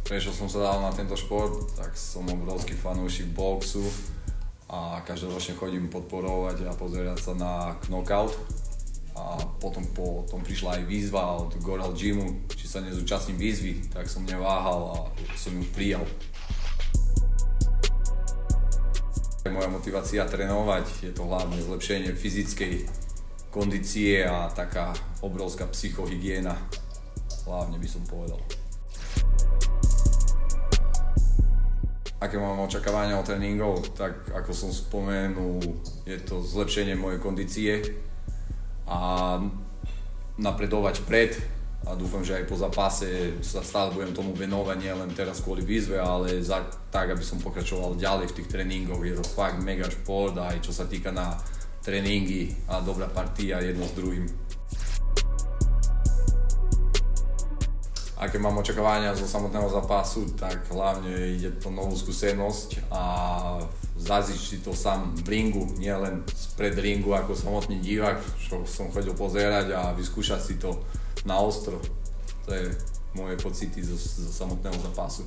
prečo som sa dal na tento šport, tak som obrovský fanúšik boxu a každoročne chodím podporovať a pozerať sa na Knockout. A potom prišla aj výzva od Goral Gymu, či sa nezúčastním výzvy, tak som neváhal a som ju prijal. Moja motivácia trénovať je to hlavne zlepšenie fyzickej kondície a taká obrovská psychohygiena, hlavne by som povedal. Aké mám očakávania od tréningov, tak ako som spomenul, je to zlepšenie mojej kondície a napredovať pred a dúfam, že aj po zápase sa stále budem tomu venovať, nie len teraz kvôli výzve, ale tak, aby som pokračoval ďalej v tých tréningoch. Je to fakt mega šport aj čo sa týka na tréningy a dobrá partia jedno s druhým. Aké mám očakávania zo samotného zápasu, tak hlavne ide to novú skúsenosť a zažiť si to sám v ringu, nie len spred ringu ako samotný divák, čo som chodil pozerať a vyskúšať si to na ostro. To je moje pocity zo samotného zápasu.